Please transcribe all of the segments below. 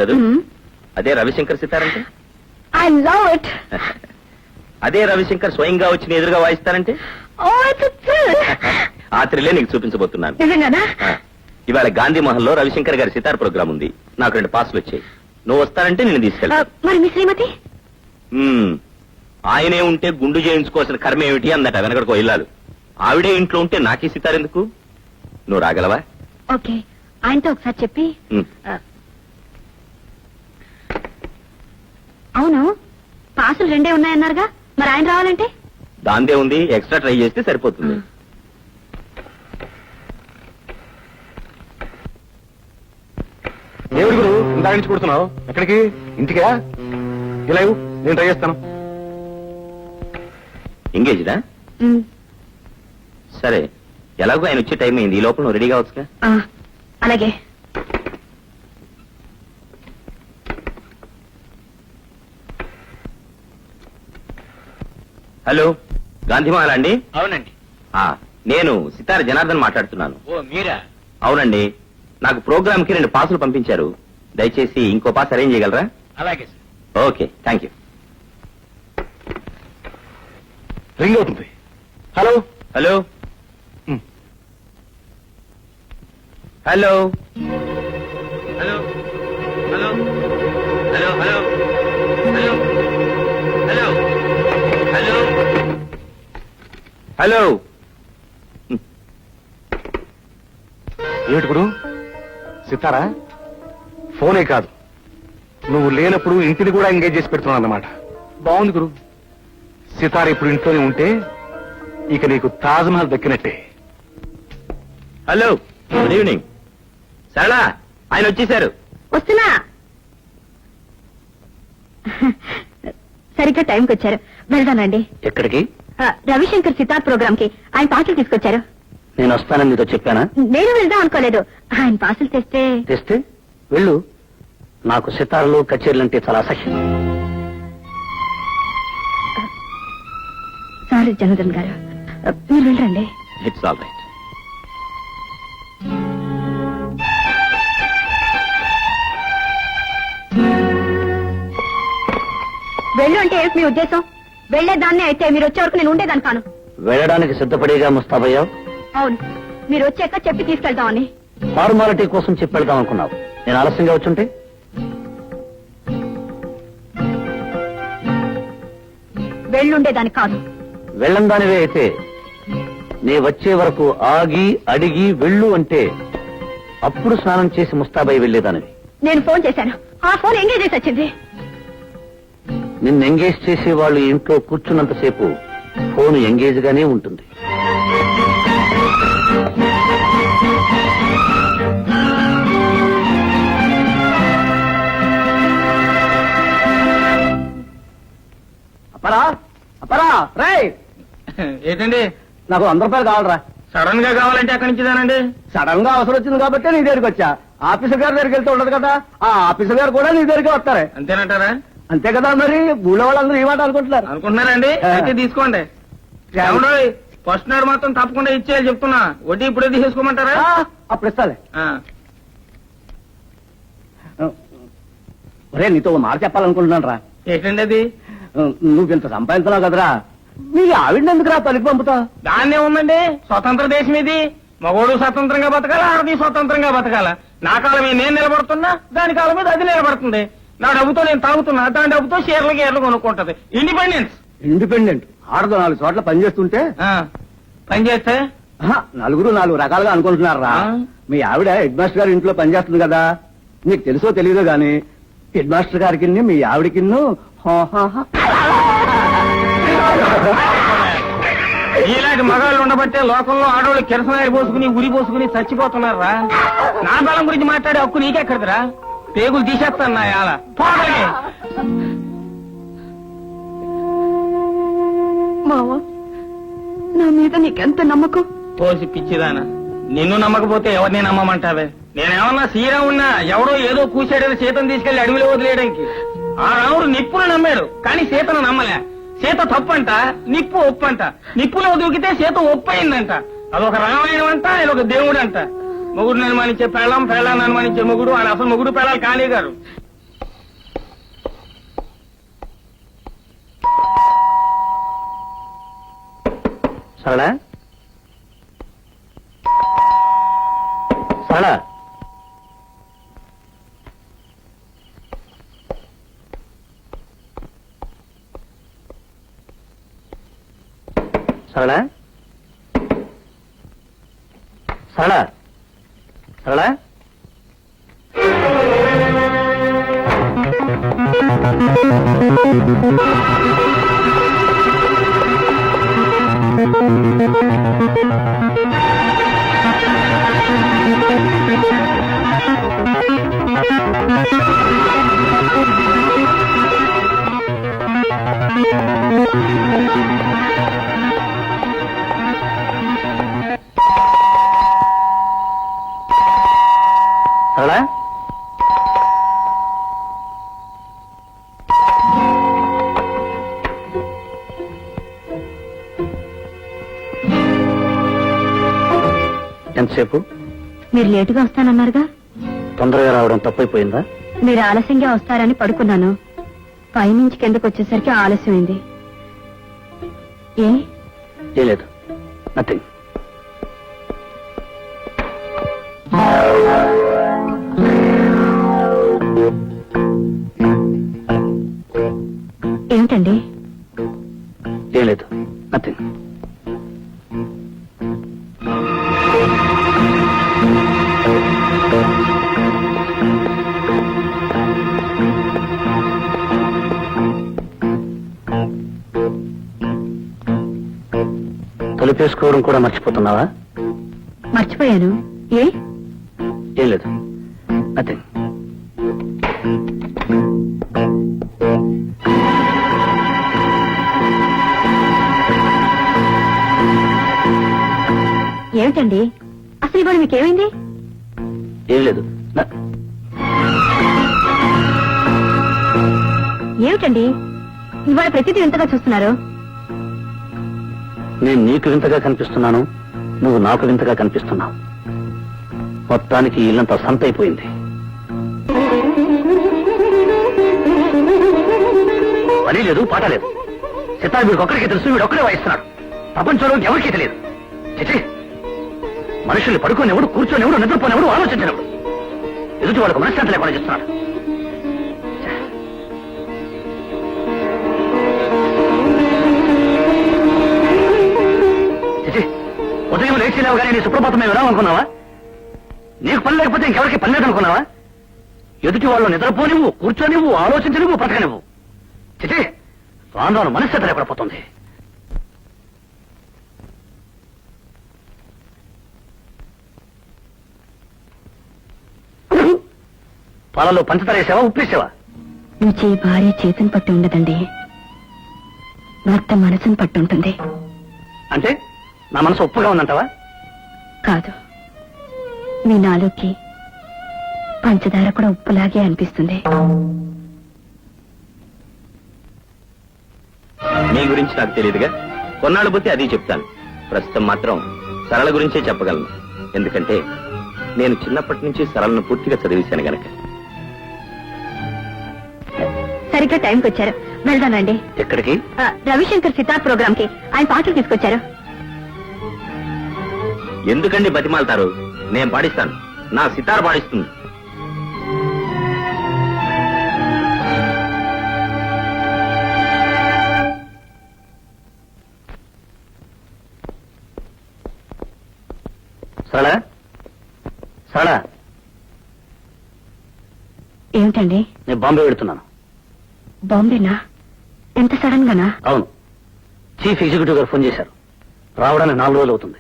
కదా అదే Ravishankar సితారంటే I love it. అదే రవిశంకర్ స్వయంగా వచ్చి ఎదురుగా వాయిస్తారంటే ఓ ఇట్స్ ఆ థ్రిల్లే నీకు చూపించబోతున్నాను. నిజంగానా? ఇవాళ గాంధీ మహల్ లో రవిశంకర్ గారి సితార్ ప్రోగ్రామ్ ఉంది. నాకు 2 పాసులు వచ్చాయి. నువ్వు వస్తానంటే నేను తీసుకెళ్తా. మరి మీ శ్రీమతి? ఆయనే ఉంటే గుండు చేయించుకోవాల్సిన కర్మ ఏమిటి అందట వెనకడికో ఇల్లాలు. ఆవిడే ఇంట్లో ఉంటే నాకే సితార్ ఎందుకు? నువ్వు రాగలవా? ఓకే, ఆయనతో ఒకసారి చెప్పి. అవును, పాసులు 2 ఉన్నాయన్నారుగా, మరి ఆయన రావాలంటే? దాందే ఉంది, ఎక్స్ట్రా ట్రై చేస్తే సరిపోతుంది. దేవుడి గురు ఇందా నుంచి కొడుతున్నావు. ఎక్కడికి? ఇంటికా? ఇలా నేను ట్రై చేస్తాను. ఎంగేజ్డా? సరే, ఎలాగో ఆయన వచ్చే టైం అయింది. ఈ లోపల నువ్వు రెడీ కావచ్చుగా. అలాగే. హలో, గాంధీమహల్ అండి? అవునండి. నేను సితార జనార్దన్ మాట్లాడుతున్నాను. ఓ మీరా? అవునండి, నాకు ప్రోగ్రామ్ కి 2 పాసులు పంపించారు. దయచేసి ఇంకో పాస్ అరేంజ్ చేయగలరా? అలాగే సార్. Okay, thank you. రింగ్ అవుతుంది. Hello hello hello hello hello hello hello hello hello hello hello. ఏమిటి గురు? సితారా? ఫోనే కాదు, నువ్వు లేనప్పుడు ఇంటిని కూడా ఎంగేజ్ చేసి పెడుతున్నావు అన్నమాట. బాగుంది గురు. సితార ఇప్పుడు ఇంట్లోనే ఉంటే ఇక నీకు తాజ్ మహల్ దక్కినట్టే. Hello, good evening. సరళ, ఆయన వచ్చేసారు. వస్తున్నా. సరిగ్గా టైంకి వచ్చారు. వెళ్దానండి. ఎక్కడికి? రవిశంకర్ సితార్ ప్రోగ్రామ్ కి ఆయన పాసులు తీసుకొచ్చారు. నేను వస్తానని నీతో చెప్పానా? నేను వెళ్దాం అనుకోలేదు. ఆయన పాసులు తెస్తే వెళ్ళు. నాకు సితార్లు కచేరీలు అంటే చాలా అసహ్యం. సారీ జనార్దన్ గారు, మీరు వెళ్ళండి. It's all right. వెళ్ళు అంటే ఏమిటి మీ ఉద్దేశం? వెళ్లేదాన్ని అయితే మీరు వచ్చే వరకు నేను ఉండేదాన్ని కాను. వెళ్ళడానికి సిద్ధపడేగా ముస్తాబయ్యావు. అవును, మీరు వచ్చాక చెప్పి తీసుకెళ్తామని. ఫార్మాలిటీ కోసం చెప్పెళ్దాం అనుకున్నావు. నేను ఆలస్యంగా వచ్చుంటే? వెళ్ళుండేదాన్ని కాదు. వెళ్ళందానివే అయితే నే వచ్చే వరకు ఆగి అడిగి వెళ్ళు అంటే అప్పుడు స్నానం చేసి ముస్తాబై వెళ్లేదానివి. నేను ఫోన్ చేశాను, ఆ ఫోన్ ఎంగేజ్ చేసి వచ్చింది. నిన్ను ఎంగేజ్ చేసే వాళ్ళు ఇంట్లో కూర్చున్నంతసేపు ఫోన్ ఎంగేజ్ గానే ఉంటుంది. అపరా అపరా రే, ఏంటండి? నాకు 100 రూపాయలు కావాలరా. సడన్ గా కావాలంటే ఎక్కడి నుంచి దానండి? సడన్ గా అవసరం వచ్చింది కాబట్టి నీ దగ్గరికి వచ్చా. ఆఫీసర్ గారి దగ్గరికి వెళ్తే ఉండదు కదా, ఆ ఆఫీసర్ గారు కూడా నీ దగ్గరికి వస్తారే. అంతేనంటారా? అంతే కదా, మరి ఊళ్ళో వాళ్ళందరూ ఈ మాట అనుకుంటున్నారు. అనుకుంటున్నారండి? అయితే తీసుకోండి. ఫస్ట్ నాడు మాత్రం తప్పకుండా ఇచ్చేయాలి చెప్తున్నా. వడ్డీ ఇప్పుడే తీసేసుకోమంటారా? అప్పుడు ఇస్తాలే. ఆ. ఒరే, నీతో ఓ మాట చెప్పాలనుకుంటున్నాను రా. ఏంటండి అది? నువ్వు ఇంత సంపాదించున్నావు కదరా, మీ ఆవిడని ఎందుకు రా పలికి పంపుతా? దాన్నే ఉందండి, స్వతంత్ర దేశం ఇది. మగోడు స్వతంత్రంగా బతకాల, ఆడది స్వతంత్రంగా బతకాల. నా కాలం మీద నేను నిలబడుతున్నా, దాని కాలం మీద అది నిలబడుతుంది. నా డబ్బుతో నేను తాగుతున్నా, దాని డబ్బుతో షేర్లు కొనుక్కుంటది. ఇండిపెండెన్స్. ఇండిపెండెంట్ ఆడదు 4 చోట్ల పనిచేస్తుంటే పని చేస్తే 4 రకాలుగా అనుకుంటున్నారా. మీ ఆవిడ హెడ్ మాస్టర్ గారి ఇంట్లో పనిచేస్తుంది కదా, నీకు తెలుసో తెలియదో గాని హెడ్ మాస్టర్ గారికి మీ ఆవిడకి ఇలాంటి మగాళ్ళు ఉండబట్టే లోకంలో ఆడవాళ్ళు కిరసనాయి పోసుకుని ఉరి పోసుకుని చచ్చిపోతున్నారా. నా బలం గురించి మాట్లాడే హక్కు నీకెక్కడిదిరా? పేగులు తీసేస్తాను నా యాల. మావా, నా మీద నీకెంత నమ్మకం? పోసి పిచ్చిదానా, నిన్ను నమ్మకపోతే ఎవరిని నమ్మమంటావే? నేనేమన్నా శ్రీరామున్నా ఎవడో ఏదో కూసాడేదో సీతను తీసుకెళ్లి అడవిలో వదిలేయడానికి. ఆ రాముడు నిప్పును నమ్మాడు, కానీ సీతను నమ్మలే. సీత తప్పంట, నిప్పు ఒప్పంట. నిప్పులో దూకితే సీత ఒప్పయిందంట. అదొక రామాయణం అంట, ఇదొక దేవుడు అంట. మొగుడు అనుమానించే పెళ్ళాన్ని అనుమానించే మొగుడు, ఆయన అసలు మొగుడు పెళ్ళాలు కానిగారు. సరళ సరళ సరళ సరళ సరళ సరళ ఎంతసేపు? మీరు లేటుగా వస్తానన్నారుగా. తొందరగా రావడం తప్పైపోయిందా? మీరు ఆలస్యంగా వస్తారని పడుకున్నాను. పైనుంచి కిందకు వచ్చేసరికి ఆలస్యమైంది. ఏ ఏం లేదు, నథింగ్. ఏమిటండి? ఏం లేదు, నథింగ్. తలుపేసుకోవడం కూడా మర్చిపోతున్నావా? మర్చిపోయాను. ఏ ఏం లేదు, నథింగ్. ఏమిటండి అసలు ఇవాళ మీకేమైంది? ఏం లేదు. ఏమిటండి ఇవాళ ప్రతిదీ వింతగా చూస్తున్నారు? నేను నీకు వింతగా కనిపిస్తున్నాను, నువ్వు నాకు వింతగా కనిపిస్తున్నావు. మొత్తానికి ఈ ఇల్లంతా సంత అయిపోయింది. పని లేదు, పాట లేదు. సితార్ వీడికి ఒక్కడికే తెలుసు, వీడు ఒక్కడే వాయిస్తున్నాడు. ప్రపంచంలో ఎవరికీ తెలియదు. చిచి, మనుషుల్ని పడుకోనివ్వడు, కూర్చొనివ్వడు, నిద్రపోనివ్వడు, ఆలోచించనివ్వడు. ఎదుటి వాళ్ళకు మనశ్శాంతి లేకుండా చేస్తున్నాడు. చిచి, ఉదయం లేచి లేవగానే నీ సుప్రభాతం మేము వినాలనుకున్నావా? నీకు పని లేకపోతే ఇంకెవరికి పని లేదనుకున్నావా? ఎదుటి వాళ్ళు నిద్రపోనివ్వు, కూర్చొనివ్వు, ఆలోచించనివ్వు, బ్రతకనివ్వు. చిచి, రాను మనశ్శాంతి లేకుండా పోతుంది. పాలలో పంచదార వేసావా, ఉప్పేసావా? రుచి భార్య చేతిని పట్టి ఉండదండి, భర్త మనసును పట్టి ఉంటుంది. అంటే నా మనసు ఉప్పుగా ఉందంటావా? కాదు, మీ నాలుగుకి పంచదార కూడా ఉప్పులాగే అనిపిస్తుంది. మీ గురించి నాకు తెలియదుగా, కొన్నాళ్ళు పోతే అది చెప్తాను. ప్రస్తుతం మాత్రం సరళ గురించే చెప్పగలను. ఎందుకంటే నేను చిన్నప్పటి నుంచి సరళను పూర్తిగా చదివేశాను గనక. సరిగ్గా టైంకి వచ్చారు, వెళ్దానండి. ఎక్కడికి? రవిశంకర్ సితార్ ప్రోగ్రామ్ కి ఆయన పాటలు తీసుకొచ్చారు. ఎందుకండి బతిమాలతారు? నేను పాడిస్తాను, నా సితార్ పాడిస్తుంది. సరళ, సరళ, ఏమిటండి? నేను బాంబే వెళుతున్నాను. బాంబేనా? ఎంత సడన్ గానా? అవును, చీఫ్ ఎగ్జిక్యూటివ్ గారు ఫోన్ చేశారు. రావడానికి 4 రోజులు అవుతుంది.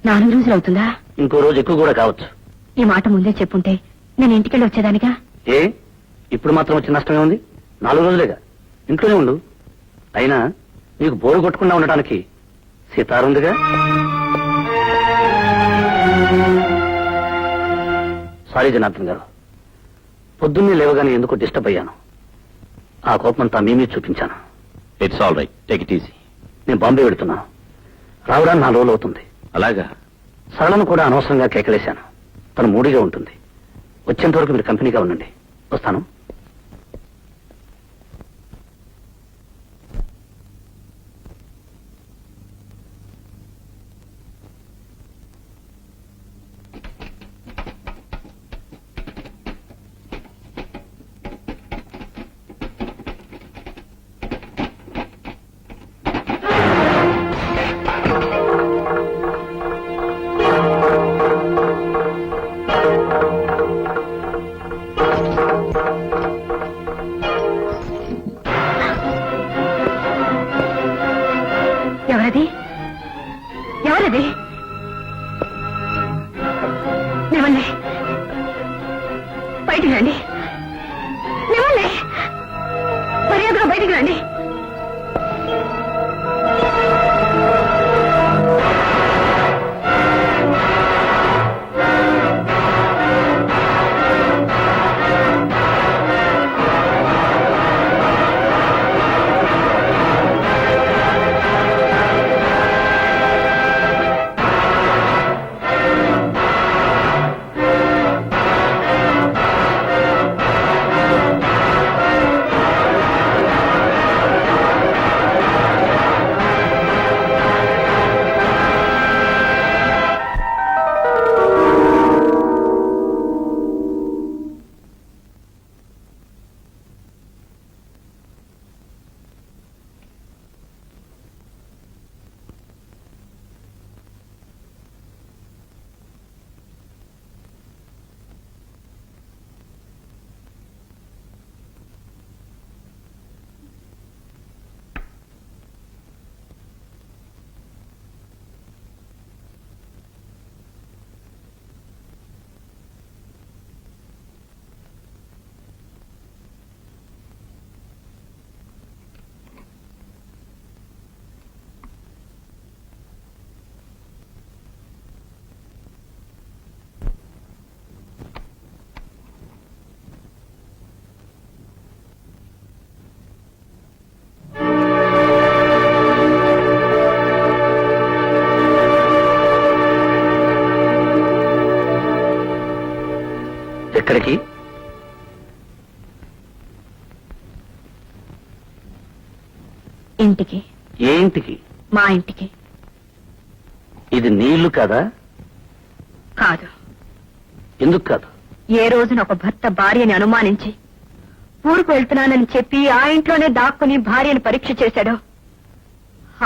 4 రోజులు అవుతుందా? ఇంకో రోజు ఎక్కువ కూడా కావచ్చు. ఈ మాట ముందే చెప్పుంటే నేను ఇంటికెళ్ళి వచ్చేదానిగా. ఏ ఇప్పుడు మాత్రం వచ్చే నష్టమే ఉంది? 4 రోజులేగా, ఇంట్లోనే ఉండు. అయినా నీకు బోరు కొట్టకుండా ఉండటానికి సితారుందిగా. సారీ జనార్దన్ గారు, పొద్దున్నే లేవగానే ఎందుకు డిస్టర్బ్ అయ్యాను. ఆ కోపమంతా మీ మీద చూపించాను. It's all right, take it easy. నేను బాంబే వెళుతున్నాను. రావడానికి 4 రోజులు అవుతుంది. అలాగా? సరళను కూడా అనవసరంగా కేకలేశాను. తను మూడిగా ఉంటుంది. వచ్చేంత వరకు మీరు కంపెనీగా ఉండండి. వస్తాను. బయటికి రండి. మిమ్మల్ని మర్యాదగా బయటికి రండి. ఎక్కడికి? ఇంటికి. ఏ ఇంటికి? మా ఇంటికి. ఇది నీళ్లు కాదా? కాదు. ఎందుకు కాదు? ఏ రోజున ఒక భర్త భార్యని అనుమానించి ఊరుకు వెళ్తున్నానని చెప్పి ఆ ఇంట్లోనే దాక్కుని భార్యను పరీక్ష చేశాడో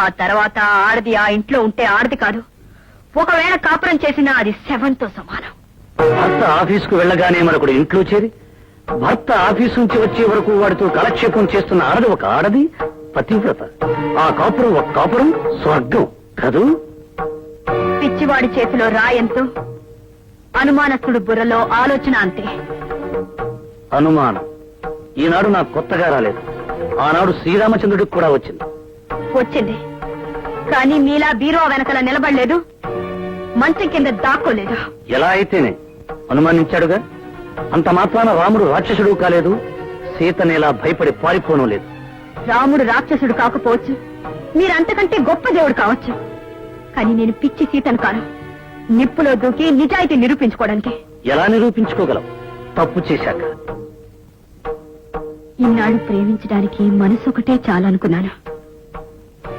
ఆ తర్వాత ఆడది ఆ ఇంట్లో ఉంటే ఆడది కాదు, ఒకవేళ కాపురం చేసినా అది శవంతో సమానం. భర్త ఆఫీసుకు వెళ్ళగానే మరొకడు ఇంట్లో చేరి భర్త ఆఫీసు నుంచి వచ్చే వరకు వాడితో కాలక్షేపం చేస్తున్న ఆడది ఒక ఆడది, పతివ్రత. ఆ కాపురం ఒక కాపురం, స్వర్గం కదూ? పిచ్చివాడి చేతిలో రాయంతో అనుమానస్తుడు బుర్రలో ఆలోచన అంతే. అనుమానం ఈనాడు నాకు కొత్తగా రాలేదు. ఆనాడు శ్రీరామచంద్రుడికి కూడా వచ్చింది. వచ్చింది, కానీ మీలా బీరువా వెనకల నిలబడలేదు, మంచం కింద దాక్కోలేదు. ఎలా అయితేనే అనుమానించాడుగా. అంత మాత్రాన రాముడు రాక్షసుడు కాలేదు, సీతనేలా భయపడి పారిపోవడం లేదు. రాముడు రాక్షసుడు కాకపోవచ్చు, మీరంతకంటే గొప్ప దేవుడు కావచ్చు, కానీ నేను పిచ్చి సీతను కాను. నిప్పులో దూకి నిజాయితీ నిరూపించుకోవడానికి. ఎలా నిరూపించుకోగలవు తప్పు చేశాక? ఇన్నాళ్ళు ప్రేమించడానికి మనసు ఒకటే చాలనుకున్నాను,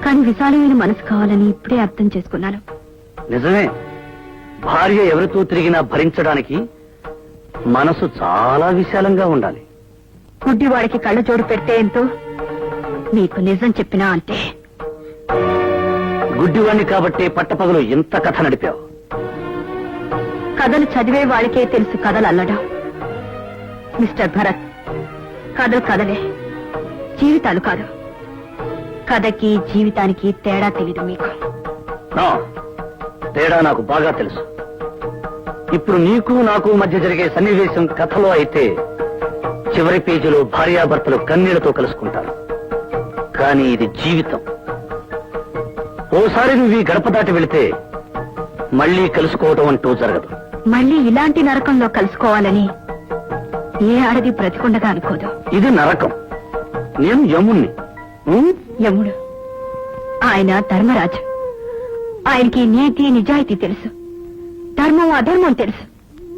కానీ విశాలమైన మనసు కావాలని ఇప్పుడే అర్థం చేసుకున్నాను. నిజమే, భార్య ఎవరితో తిరిగినా భరించడానికి మనసు చాలా విశాలంగా ఉండాలి. గుడ్డివాడికి కళ్ళ జోడు పెడితే ఎంతో, మీకు నిజం చెప్పినా అంతే. గుడ్డివాణ్ణి కాబట్టే పట్టపగలు ఇంత కథ నడిపావు. కథలు చదివే వాళ్ళకే తెలుసు కథలు అల్లడం. మిస్టర్ భరత్, కథలు కథలే, జీవితాలు కాదు. కథకి జీవితానికి తేడా తెలీదు మీకు. నా తేడా నాకు బాగా తెలుసు. ఇప్పుడు నీకు నాకు మధ్య జరిగే సన్నివేశం కథలో అయితే చివరి పేజీలో భార్యాభర్తలు కన్నీళ్లతో కలుసుకుంటారు. కానీ ఇది జీవితం. ఓసారి నువ్వు ఈ గడప దాటి వెళితే మళ్లీ కలుసుకోవటం అంటూ జరగదు. మళ్ళీ ఇలాంటి నరకంలో కలుసుకోవాలని ఏ ఆడది బ్రతికుండగా అనుకోదు. ఇది నరకం. నేను యముణ్ణి. యముడు ఆయన ధర్మరాజు. ఆయనకి నీతి నిజాయితీ తెలుసు, ధర్మం అధర్మం తెలుసు.